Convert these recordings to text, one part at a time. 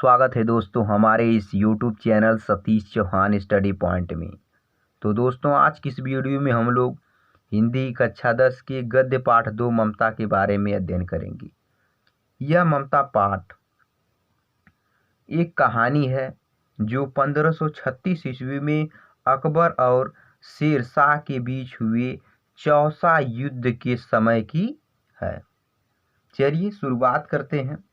स्वागत है दोस्तों हमारे इस YouTube channel Satish Chauhan study point में। तो दोस्तों आज की इस वीडियो में हम लोग हिंदी कक्षा 10 के गद्य पाठ 2 ममता के बारे में अध्ययन करेंगे। यह ममता पाठ एक कहानी है जो 1536 ईस्वी में अकबर और शेर शाह के बीच हुए चौसा युद्ध के समय की है। चलिए शुरुआत करते हैं।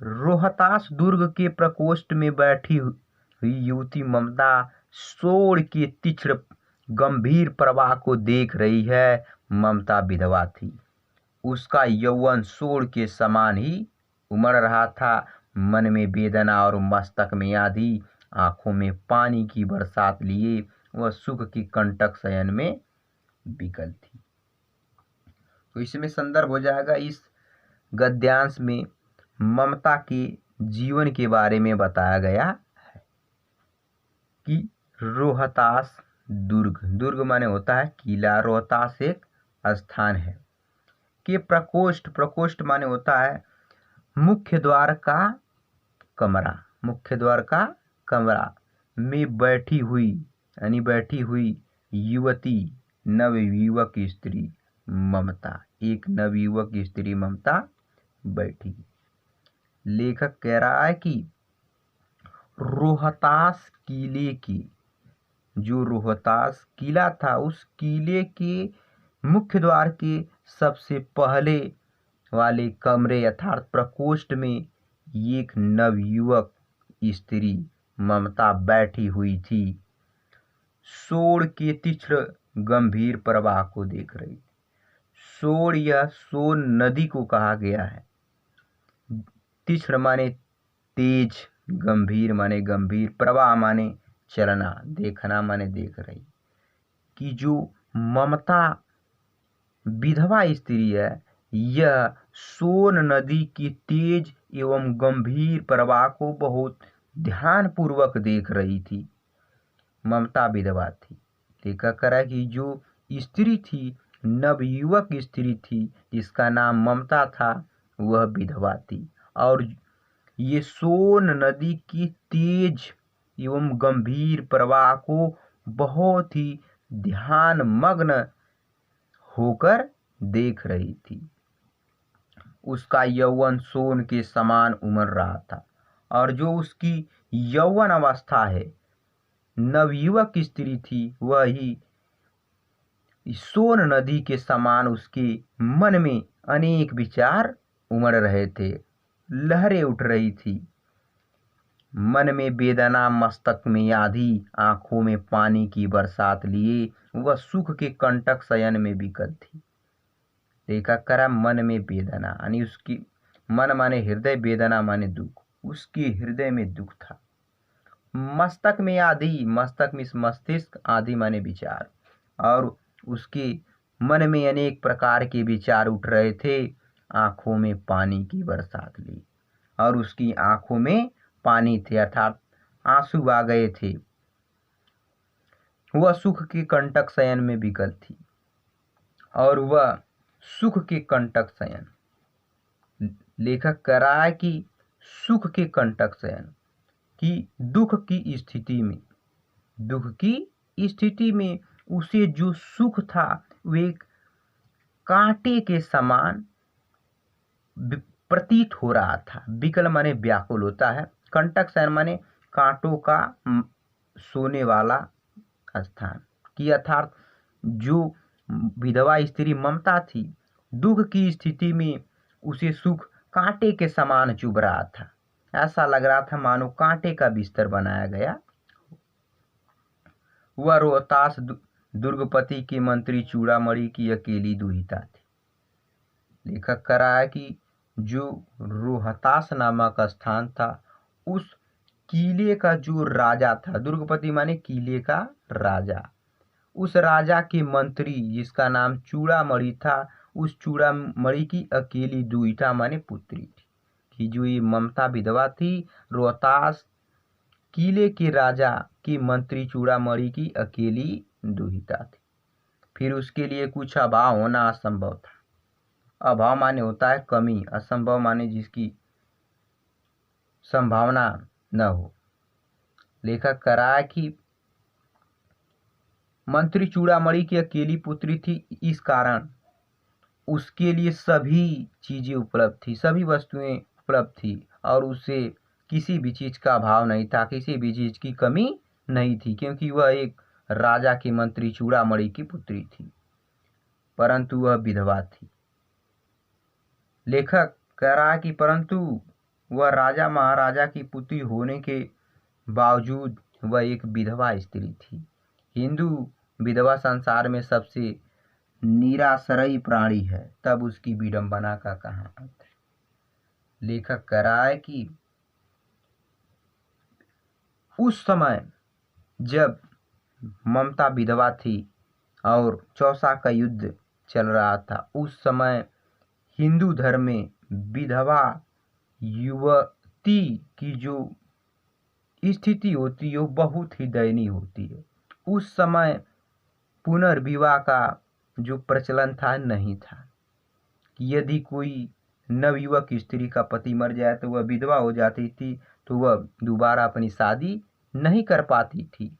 रोहतास दुर्ग के प्रकोष्ठ में बैठी हुई युवती ममता सोड़ के तीक्ष्ण गंभीर प्रवाह को देख रही है। ममता विधवा थी। उसका यौवन सोड़ के समान ही उमड़ रहा था। मन में वेदना और मस्तक में आधी, आंखों में पानी की बरसात लिए वह सुख की कंटक शयन में विकल थी। तो इसमें संदर्भ हो जाएगा इस गद्यांश में ममता के जीवन के बारे में बताया गया है कि रोहतास दुर्ग माने होता है किला, रोहतास एक स्थान है कि प्रकोष्ठ माने होता है मुख्य द्वार का कमरा में बैठी हुई युवती नवयुवक स्त्री ममता, एक नवयुवक स्त्री ममता बैठी। लेखक कह रहा है कि रोहतास किले की, जो रोहतास किला था उस किले के मुख्य द्वार के सबसे पहले वाले कमरे अर्थात प्रकोष्ठ में एक नवयुवक स्त्री ममता बैठी हुई थी। सोड़ के तीक्ष्ण गंभीर प्रवाह को देख रही थी। सोड़ या सोन नदी को कहा गया है। तीक्ष्ण माने तेज, गंभीर माने गंभीर, प्रवाह माने चलना, देखना माने देख रही। कि जो ममता विधवा स्त्री है यह सोन नदी की तेज एवं गंभीर प्रवाह को बहुत ध्यान पूर्वक देख रही थी। ममता विधवा थी। लेखक कह रहा है कि जो स्त्री थी, नवयुवक स्त्री थी जिसका नाम ममता था, वह विधवा थी और ये सोन नदी की तेज एवं गंभीर प्रवाह को बहुत ही ध्यान मग्न होकर देख रही थी। उसका यौवन सोन के समान उमड़ रहा था और जो उसकी यौवन अवस्था है, नवयुवक स्त्री थी, वह ही सोन नदी के समान उसके मन में अनेक विचार उमड़ रहे थे, लहरें उठ रही थी। मन में वेदना, मस्तक में आधी, आंखों में पानी की बरसात लिए वह सुख के कंटक शयन में विकल थी। देखा करा मन में वेदना यानी उसकी मन माने हृदय, वेदना माने दुख, उसके हृदय में दुख था। मस्तक में आधी, मस्तक में मस्तिष्क, आधी माने विचार, और उसके मन में अनेक प्रकार के विचार उठ रहे थे। आंखों में पानी की बरसात ली और उसकी आंखों में पानी थे अर्थात आंसू आ गए थे। वह सुख के कंटक शयन में विकल थी और वह सुख के कंटक शयन, लेखक कह रहा है कि सुख के कंटक शयन कि दुख की स्थिति में उसे जो सुख था वो एक कांटे के समान प्रतीत हो रहा था। विकल माने व्याकुल होता है, कंटक शयन माने कांटों का सोने वाला स्थान की, अर्थात जो विधवा स्त्री ममता थी, दुख की स्थिति में उसे सुख कांटे के समान चुभ रहा था। ऐसा लग रहा था मानो कांटे का बिस्तर बनाया गया। वह रोहतास दुर्गपति के मंत्री चूड़ामणि की अकेली दुहिता थी। लेखक कह रहा है कि जो रोहतास नामक स्थान था, उस किले का जो राजा था, दुर्गपति माने किले का राजा, उस राजा के मंत्री जिसका नाम चूड़ामणि था, उस चूड़ामणि की अकेली दुहिता माने पुत्री थी। कि जो ये ममता विधवा थी, रोहतास किले के राजा की मंत्री चूड़ामणि की अकेली दुहिता थी। फिर उसके लिए कुछ अभाव होना असंभव था। अभाव माने होता है कमी, असंभव माने जिसकी संभावना न हो। लेखक कह रहा है कि मंत्री चूड़ामणि की अकेली पुत्री थी, इस कारण उसके लिए सभी चीजें उपलब्ध थी, सभी वस्तुएं उपलब्ध थी और उसे किसी भी चीज का अभाव नहीं था, किसी भी चीज की कमी नहीं थी, क्योंकि वह एक राजा के मंत्री चूड़ामणि की पुत्री थी, परंतु वह विधवा थी। लेखक कह रहा है कि परंतु वह राजा महाराजा की पुत्री होने के बावजूद वह एक विधवा स्त्री थी। हिंदू विधवा संसार में सबसे निराश्रयी प्राणी है, तब उसकी विडंबना का कहाँ अंत है। लेखक कह रहा है कि उस समय जब ममता विधवा थी और चौसा का युद्ध चल रहा था, उस समय हिंदू धर्म में विधवा युवती की जो स्थिति होती है वो बहुत ही दयनीय होती है। उस समय पुनर्विवाह का जो प्रचलन था नहीं था, कि यदि कोई नवयुवक स्त्री का पति मर जाए तो वह विधवा हो जाती थी, तो वह दोबारा अपनी शादी नहीं कर पाती थी।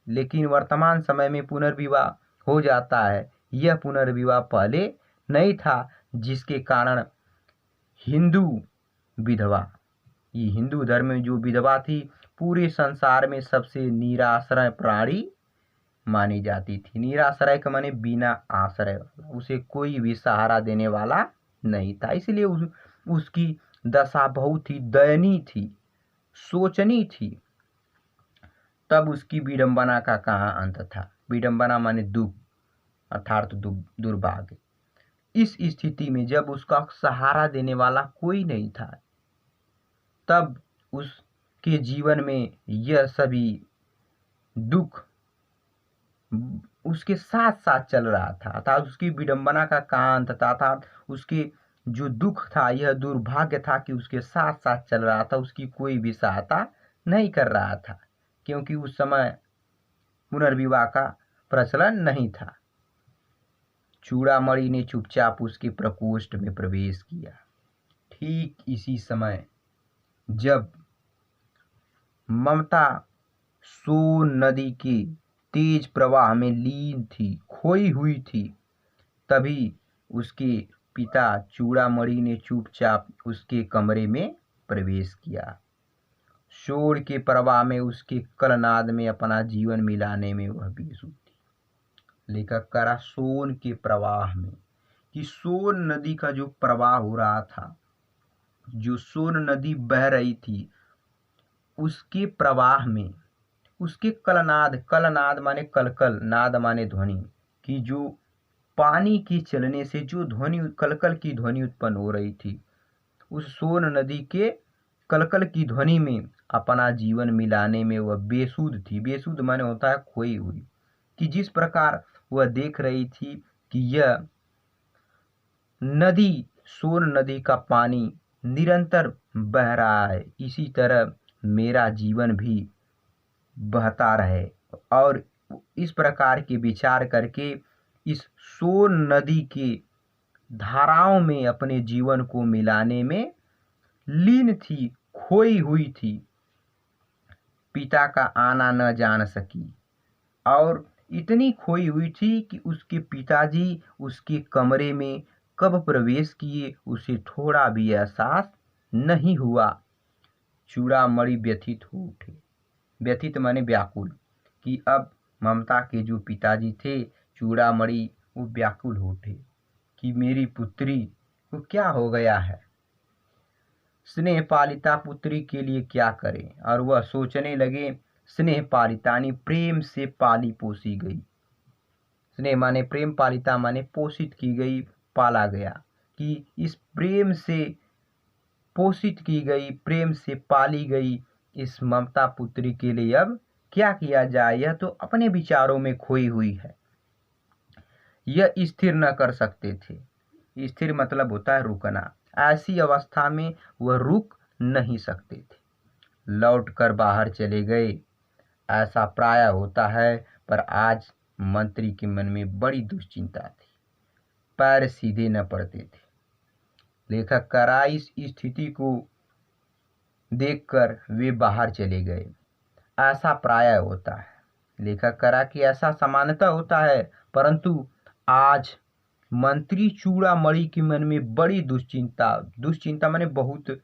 लेकिन वर्तमान समय में पुनर्विवाह हो जाता है। यह पुनर्विवाह पहले नहीं था, जिसके कारण हिंदू विधवा, ये हिंदू धर्म में जो विधवा थी, पूरे संसार में सबसे निराश्रय प्राणी मानी जाती थी। निराश्रय का माने बिना आश्रय वाला, उसे कोई भी सहारा देने वाला नहीं था, इसलिए उसकी दशा बहुत ही दयनीय थी, शोचनीय थी। तब उसकी विडंबना का कहाँ अंत था। विडंबना माने दुख, अर्थात दुर्भाग्य। इस स्थिति में जब उसका सहारा देने वाला कोई नहीं था, तब उसके जीवन में यह सभी दुख उसके साथ साथ चल रहा था, अर्थात उसकी विडंबना का कहाँ अंत था, अर्थात उसके जो दुख था, यह दुर्भाग्य था कि उसके साथ साथ चल रहा था, उसकी कोई भी सहायता नहीं कर रहा था, क्योंकि उस समय पुनर्विवाह का प्रचलन नहीं था। चूड़ामणि ने चुपचाप उसके प्रकोष्ठ में प्रवेश किया। ठीक इसी समय जब ममता सोन नदी के तेज प्रवाह में लीन थी, खोई हुई थी, तभी उसके पिता चूड़ामणि ने चुपचाप उसके कमरे में प्रवेश किया। शोर के प्रवाह में, उसके कलनाद में अपना जीवन मिलाने में वह बेसुध थी। लेखक करा सोन के प्रवाह में, कि सोन नदी का जो प्रवाह हो रहा था, जो सोन नदी बह रही थी, उसके प्रवाह में उसके कलनाद माने कलकल, नाद माने ध्वनि, कि जो पानी के चलने से जो ध्वनि, कलकल की ध्वनि उत्पन्न हो रही थी, उस सोन नदी के कलकल की ध्वनि में अपना जीवन मिलाने में वह बेसुध थी। बेसुध माने होता है खोई हुई, कि जिस प्रकार वह देख रही थी कि यह नदी, सोन नदी का पानी निरंतर बह रहा है, इसी तरह मेरा जीवन भी बहता रहे, और इस प्रकार के विचार करके इस सोन नदी के धाराओं में अपने जीवन को मिलाने में लीन थी, खोई हुई थी। पिता का आना न जान सकी, और इतनी खोई हुई थी कि उसके पिताजी उसके कमरे में कब प्रवेश किए उसे थोड़ा भी एहसास नहीं हुआ। चूड़ामणि व्यथित हो उठे। व्यथित माने व्याकुल, कि अब ममता के जो पिताजी थे चूड़ामणि, वो व्याकुल हो उठे कि मेरी पुत्री को क्या हो गया है, स्नेह पालिता पुत्री के लिए क्या करें। और वह सोचने लगे, स्नेह पालितानी, प्रेम से पाली पोसी गई। स्नेह माने प्रेम, पालिता माने पोषित की गई, पाला गया, कि इस प्रेम से पोषित की गई, प्रेम से पाली गई इस ममता पुत्री के लिए अब क्या किया जाए। यह तो अपने विचारों में खोई हुई है, यह स्थिर न कर सकते थे। स्थिर मतलब होता है रुकना। ऐसी अवस्था में वह रुक नहीं सकते थे, लौट कर बाहर चले गए। ऐसा प्राय होता है, पर आज मंत्री के मन में बड़ी दुश्चिंता थी, पैर सीधे न पड़ते थे। लेखक करा इस स्थिति को देखकर वे बाहर चले गए। ऐसा प्रायः होता है, लेखक करा कि ऐसा सामान्यतः होता है, परंतु आज मंत्री चूड़ामणि के मन में बड़ी दुश्चिंता माने बहुत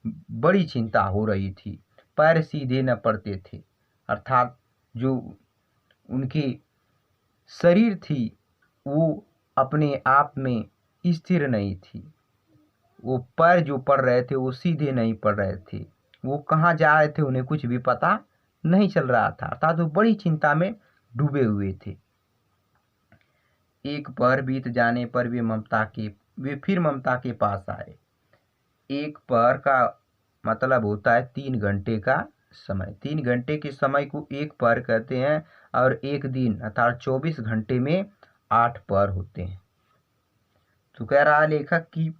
बड़ी चिंता हो रही थी। पैर सीधे न पड़ते थे, अर्थात जो उनकी शरीर थी वो अपने आप में स्थिर नहीं थी। वो पैर जो पड़ रहे थे वो सीधे नहीं पड़ रहे थे। वो कहाँ जा रहे थे उन्हें कुछ भी पता नहीं चल रहा था, अर्थात वो बड़ी चिंता में डूबे हुए थे। एक पहर बीत जाने पर वे फिर ममता के पास आए। एक पहर का मतलब होता है 3 घंटे का समय। 3 घंटे के समय को एक पहर कहते हैं और एक दिन अर्थात 24 घंटे में 8 पहर होते हैं। तो कह रहा है लेखक कि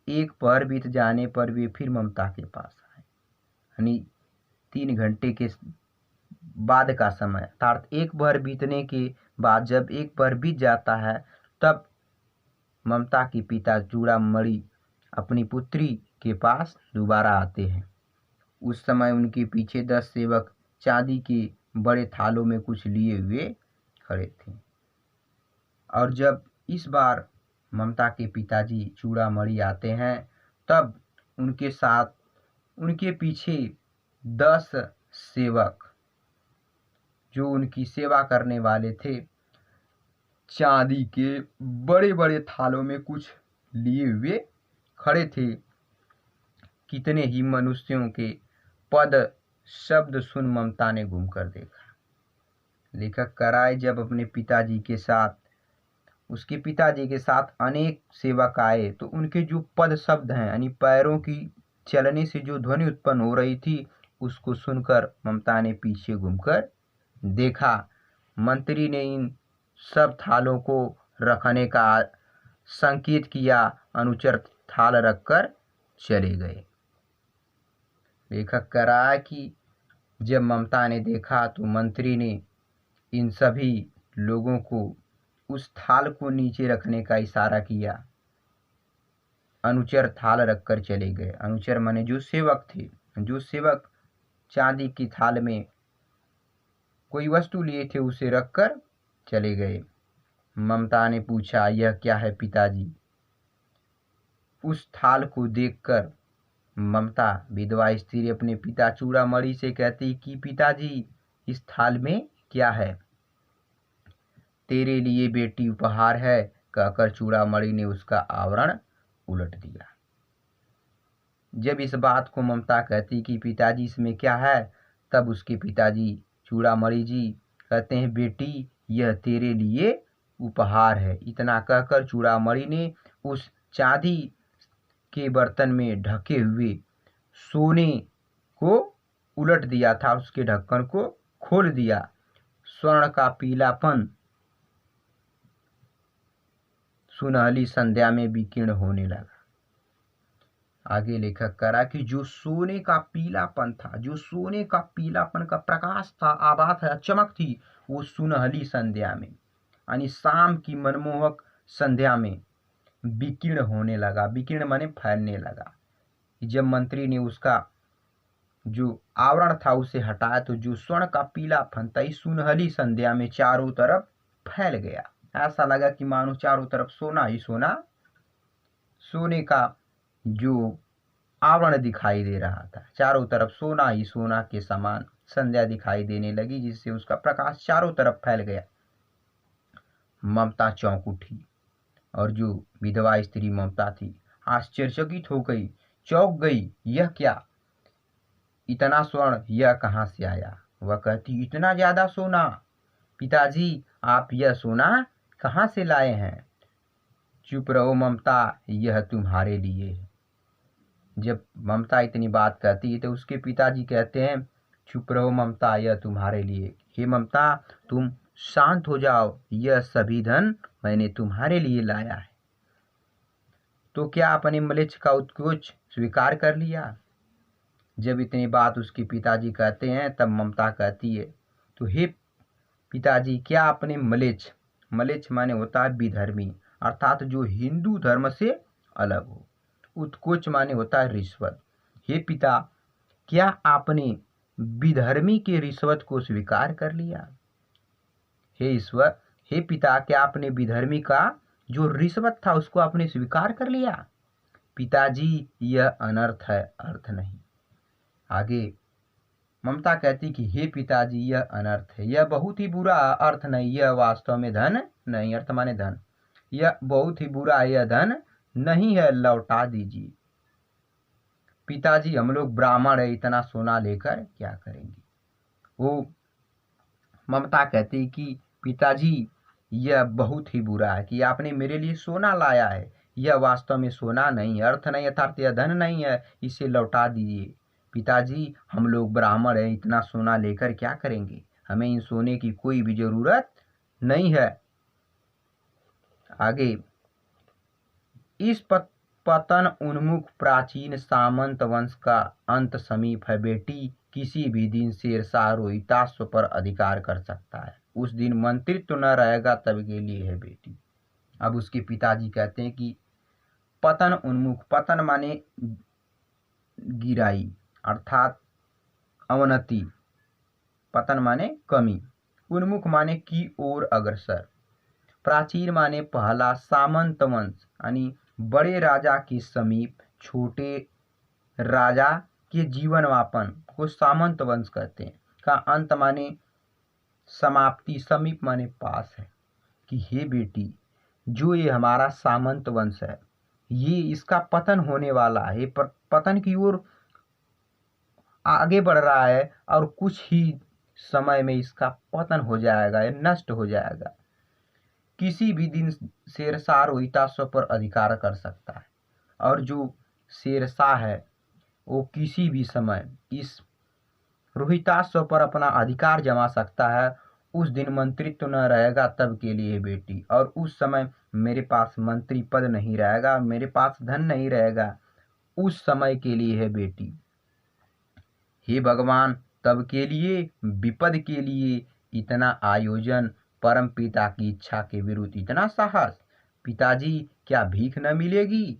एक पहर बीत जाने पर वे फिर ममता के पास आए, यानी 3 घंटे के बाद का समय, अर्थात एक पहर बीतने के बाद जब एक पहर बीत जाता है तब ममता के पिता चूड़ामणि अपनी पुत्री के पास दोबारा आते हैं। उस समय उनके पीछे 10 सेवक चांदी के बड़े थालों में कुछ लिए हुए खड़े थे। और जब इस बार ममता के पिताजी चूड़ामणि आते हैं तब उनके साथ उनके पीछे 10 सेवक जो उनकी सेवा करने वाले थे चांदी के बड़े बड़े थालों में कुछ लिए हुए खड़े थे। कितने ही मनुष्यों के पद शब्द सुन ममता ने घूमकर देखा। लेखक कराए जब अपने पिताजी के साथ उसके पिताजी के साथ अनेक सेवक आए तो उनके जो पद शब्द हैं यानी पैरों की चलने से जो ध्वनि उत्पन्न हो रही थी उसको सुनकर ममता ने पीछे घूमकर देखा। मंत्री ने इन सब थालों को रखने का संकेत किया, अनुचर थाल रखकर चले गए। लेखक कह रहा है कि जब ममता ने देखा तो मंत्री ने इन सभी लोगों को उस थाल को नीचे रखने का इशारा किया। अनुचर थाल रखकर चले गए। अनुचर माने जो सेवक थे, जो सेवक चांदी की थाल में कोई वस्तु लिए थे उसे रखकर चले गए। ममता ने पूछा, यह क्या है पिताजी? उस थाल को देखकर ममता विधवा स्त्री अपने पिता चूड़ामणि से कहती कि पिताजी इस थाल में क्या है? तेरे लिए बेटी उपहार है, कहकर चूड़ामणि ने उसका आवरण उलट दिया। जब इस बात को ममता कहती कि पिताजी इसमें क्या है, तब उसके पिताजी चूड़ामणि जी कहते हैं बेटी यह तेरे लिए उपहार है। इतना कहकर चूड़ामणि ने उस चांदी के बर्तन में ढके हुए सोने को उलट दिया था, उसके ढक्कन को खोल दिया। स्वर्ण का पीलापन सुनहली संध्या में विकीर्ण होने लगा। आगे लेखक करा कि जो सोने का पीलापन था, जो सोने का पीलापन का प्रकाश था, आभा था, चमक थी, वो सुनहली संध्या में यानी शाम की मनमोहक संध्या में विकीर्ण होने लगा। विकीर्ण माने फैलने लगा। जब मंत्री ने उसका जो आवरण था उसे हटाया तो जो स्वर्ण का पीलापन था इस सुनहली संध्या में चारों तरफ फैल गया। ऐसा लगा कि मानो चारों तरफ सोना ही सोना, सोने का जो आवरण दिखाई दे रहा था, चारों तरफ सोना ही सोना के समान संध्या दिखाई देने लगी, जिससे उसका प्रकाश चारों तरफ फैल गया। ममता चौंक उठी और जो विधवा स्त्री ममता थी आश्चर्यचकित हो गई, चौंक गई। यह क्या, इतना स्वर्ण यह कहाँ से आया? वह कहती इतना ज्यादा सोना, पिताजी आप यह सोना कहाँ से लाए हैं? चुप रहो ममता, यह तुम्हारे लिए है। जब ममता इतनी बात कहती है तो उसके पिताजी कहते हैं चुप रहो ममता, यह तुम्हारे लिए। हे ममता तुम शांत हो जाओ, यह सभी धन मैंने तुम्हारे लिए लाया है। तो क्या अपने म्लेच्छ का उत्कोच स्वीकार कर लिया? जब इतनी बात उसके पिताजी कहते हैं तब ममता कहती है तो हे पिताजी क्या अपने म्लेच्छ माने होता है विधर्मी, अर्थात जो हिंदू धर्म से अलग हो। उत्कोच माने होता है रिश्वत। हे पिता क्या आपने विधर्मी के रिश्वत को स्वीकार कर लिया? हे ईश्वर, हे पिता, क्या आपने विधर्मी का जो रिश्वत था उसको आपने स्वीकार कर लिया? पिताजी, यह अनर्थ है, अर्थ नहीं। आगे ममता कहती कि हे पिताजी, यह अनर्थ है, यह बहुत ही बुरा, अर्थ नहीं, यह वास्तव में धन नहीं, अर्थ माने धन, यह बहुत ही बुरा, यह धन नहीं है, लौटा दीजिए। पिताजी, हम लोग ब्राह्मण है, इतना सोना लेकर क्या करेंगे? वो ममता कहती कि पिताजी, यह बहुत ही बुरा है कि आपने मेरे लिए सोना लाया है, यह वास्तव में सोना नहीं है, अर्थ नहीं, अर्थात यह धन नहीं है, इसे लौटा दीजिए। पिताजी, हम लोग ब्राह्मण हैं, इतना सोना लेकर क्या करेंगे? हमें इन सोने की कोई भी जरूरत नहीं है। आगे, इस पतन उन्मुख प्राचीन सामंत वंश का अंत समीप है बेटी, किसी भी दिन शेरशाह रोहिताश्व पर अधिकार कर सकता है, उस दिन मंत्रित्व न रहेगा, तब के लिए है बेटी। अब उसके पिताजी कहते हैं कि पतन उन्मुख, पतन माने गिराई अर्थात अवनति, पतन माने कमी, उन्मुख माने की ओर अग्रसर, प्राचीन माने पहला, सामंत वंश यानी बड़े राजा के समीप छोटे राजा के जीवन यापन को सामंत वंश कहते हैं, का अंत माने समाप्ति, समीप माने पास है। कि हे बेटी, जो ये हमारा सामंत वंश है, ये इसका पतन होने वाला है, पर पतन की ओर आगे बढ़ रहा है और कुछ ही समय में इसका पतन हो जाएगा, ये नष्ट हो जाएगा। किसी भी दिन शेरशाह रोहिताश्व पर अधिकार कर सकता है, और जो शेरशाह है वो किसी भी समय इस रोहिताश्व पर अपना अधिकार जमा सकता है। उस दिन मंत्रित्व न रहेगा, तब के लिए बेटी, और उस समय मेरे पास मंत्री पद नहीं रहेगा, मेरे पास धन नहीं रहेगा, उस समय के लिए है बेटी। हे भगवान, तब के लिए, विपद के लिए इतना आयोजन, परम पिता की इच्छा के विरुद्ध इतना साहस। पिताजी, क्या भीख न मिलेगी?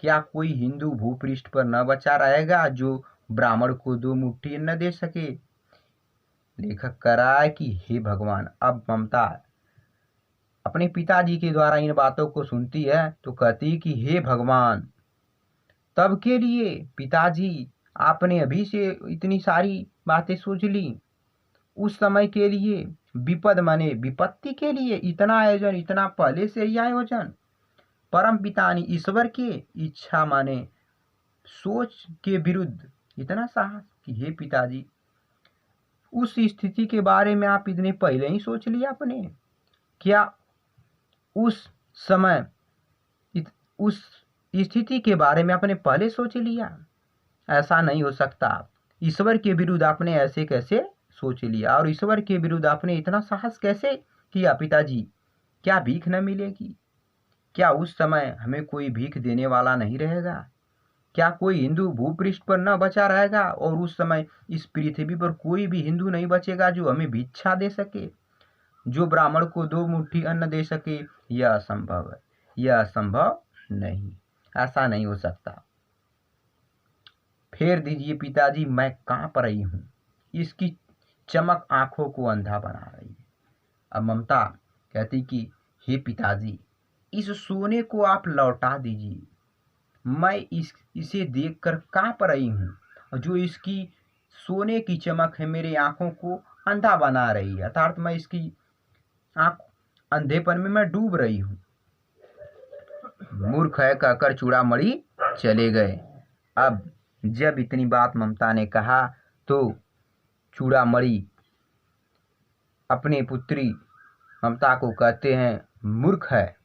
क्या कोई हिंदू भूपृष्ठ पर न बचा रहेगा जो ब्राह्मण को 2 मुट्ठी अन्न दे सके? लेखक कह रहा है कि हे भगवान, अब ममता अपने पिताजी के द्वारा इन बातों को सुनती है तो कहती कि हे भगवान, तब के लिए पिताजी, आपने अभी से इतनी सारी बातें सोच ली, उस समय के लिए, विपद माने विपत्ति के लिए इतना आयोजन, इतना पहले से ही आयोजन, परम पिता ने ईश्वर के इच्छा माने सोच के विरुद्ध इतना साहस। कि हे पिताजी, उस स्थिति के बारे में आप इतने पहले ही सोच लिया आपने? क्या उस समय उस स्थिति के बारे में आपने पहले सोच लिया? ऐसा नहीं हो सकता। ईश्वर के विरुद्ध आपने ऐसे कैसे सोच लिया, और ईश्वर के विरुद्ध आपने इतना साहस कैसे किया? पिताजी, क्या भीख न मिलेगी? क्या उस समय हमें कोई भीख देने वाला नहीं रहेगा? क्या कोई हिंदू भूपृष्ठ पर न बचा रहेगा, और उस समय इस पृथ्वी पर कोई भी हिंदू नहीं बचेगा जो हमें भिक्षा दे सके, जो ब्राह्मण को 2 मुट्ठी अन्न दे सके? यह असंभव है, यह असंभव नहीं, ऐसा नहीं हो सकता। फेर दीजिए पिताजी, मैं कांप रही हूँ, इसकी चमक आंखों को अंधा बना रही है। अब ममता कहती कि हे पिताजी, इस सोने को आप लौटा दीजिए, मैं इसे देखकर कांप रही हूँ, और जो इसकी सोने की चमक है मेरे आंखों को अंधा बना रही है, अर्थात मैं इसकी आंख अंधेपन में मैं डूब रही हूँ। मूर्ख है कहकर चूड़ामणि चले गए। अब जब इतनी बात ममता ने कहा तो चूड़ामणि अपनी पुत्री ममता को कहते हैं, मूर्ख है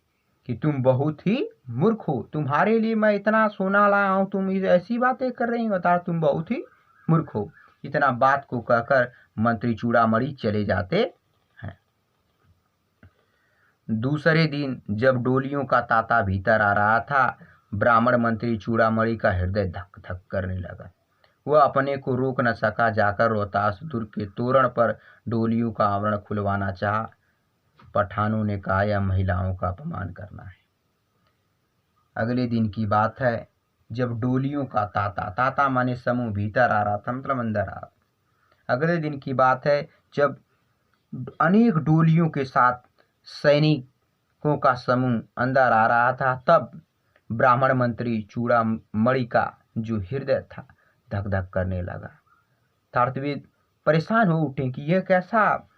कि तुम बहुत ही मूर्ख हो, तुम्हारे लिए मैं इतना सोना लाया हूँ, तुम ऐसी बातें कर रही हो, बता तुम बहुत ही मूर्ख हो। इतना बात को कहकर मंत्री चूड़ामणि चले जाते हैं। दूसरे दिन जब डोलियों का तांता भीतर आ रहा था, ब्राह्मण मंत्री चूड़ामणि का हृदय धक धक करने लगा। वह अपने को रोक न सका, जाकर रोहतास दुर्ग के तोरण पर डोलियों का आवरण खुलवाना चाहा। पठानों ने कहा, यह महिलाओं का अपमान करना है। अगले दिन की बात है, जब डोलियों का ताता, ताता माने समूह, भीतर आ रहा था मतलब अंदर आ रहा। अगले दिन की बात है जब अनेक डोलियों के साथ सैनिकों का समूह अंदर आ रहा था, तब ब्राह्मण मंत्री चूड़ामणि का जो हृदय था धक धक करने लगा। अर्थात परेशान हो उठे कि यह कैसा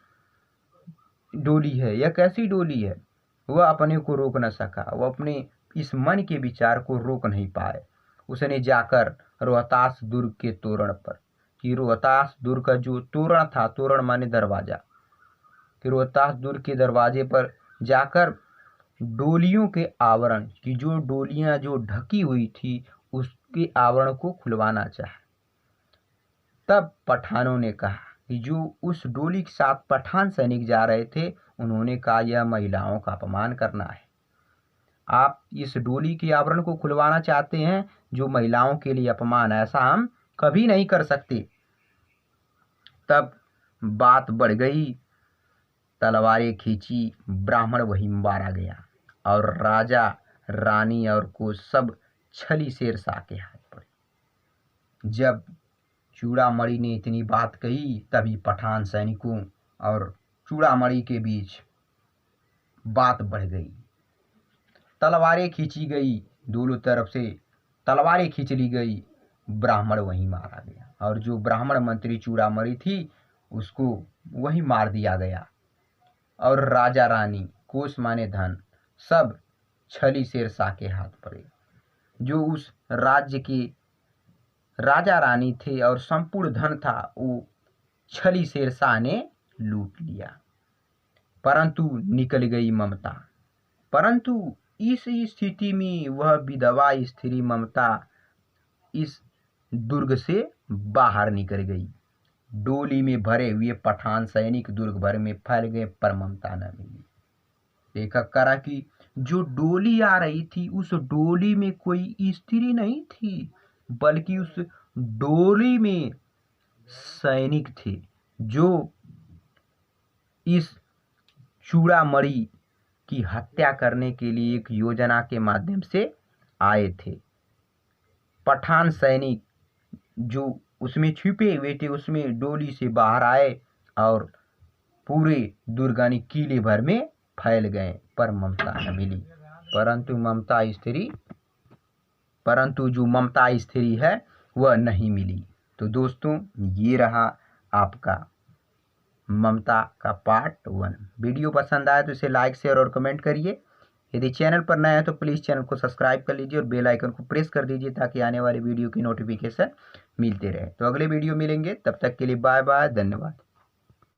डोली है, यह कैसी डोली है। वह अपने को रोक न सका, वह अपने इस मन के विचार को रोक नहीं पाए। उसने जाकर रोहतास दुर्ग के तोरण पर, कि रोहतास दुर्ग का जो तोरण था, तोरण माने दरवाजा, कि रोहतास दुर्ग के दरवाजे पर जाकर डोलियों के आवरण की, जो डोलियां जो ढकी हुई थी उसके आवरण को खुलवाना चाहा। तब पठानों ने कहा कि जो उस डोली के साथ पठान सैनिक जा रहे थे, उन्होंने कहा यह महिलाओं का अपमान करना है। आप इस डोली के आवरण को खुलवाना चाहते हैं, जो महिलाओं के लिए अपमान है, ऐसा हम कभी नहीं कर सकते। तब बात बढ़ गई, तलवारें खींची, ब्राह्मण वहीं मारा गया और राजा रानी और को सब छली शेरशाह के हाथ पड़े। जब चूड़ामणि ने इतनी बात कही, तभी पठान सैनिकों और चूड़ामणि के बीच बात बढ़ गई। तलवारें खींची गई, दोनों तरफ से तलवारें खींच ली गई, ब्राह्मण वहीं मारा गया और जो ब्राह्मण मंत्री चूड़ामणि थी उसको वहीं मार दिया गया। और राजा रानी, कोष माने धन, सब छली शेरशाह के हाथ पड़े। जो उस राज्य के राजा रानी थे और संपूर्ण धन था, वो छली शेरशाह ने लूट लिया। परंतु निकल गई ममता। परंतु इस स्थिति में वह विधवा स्त्री ममता इस दुर्ग से बाहर निकल गई। डोली में भरे हुए पठान सैनिक दुर्ग भर में फैल गए, पर ममता न मिली। देखा करा कि जो डोली आ रही थी, उस डोली में कोई स्त्री नहीं थी, बल्कि उस डोली में सैनिक थे, जो इस चूड़ामणि की हत्या करने के लिए एक योजना के माध्यम से आए थे। पठान सैनिक जो उसमें छिपे हुए थे, उसमें डोली से बाहर आए और पूरे दुर्गानी किले भर में फैल गए, पर ममता न मिली। परंतु जो ममता स्त्री है वह नहीं मिली। तो दोस्तों, ये रहा आपका ममता का पार्ट 1। वीडियो पसंद आए तो इसे लाइक, शेयर और कमेंट करिए। यदि चैनल पर नए हैं तो प्लीज़ चैनल को सब्सक्राइब कर लीजिए और बेल आइकन को प्रेस कर दीजिए, ताकि आने वाले वीडियो की नोटिफिकेशन मिलते रहे। तो अगले वीडियो मिलेंगे, तब तक के लिए बाय बाय, धन्यवाद।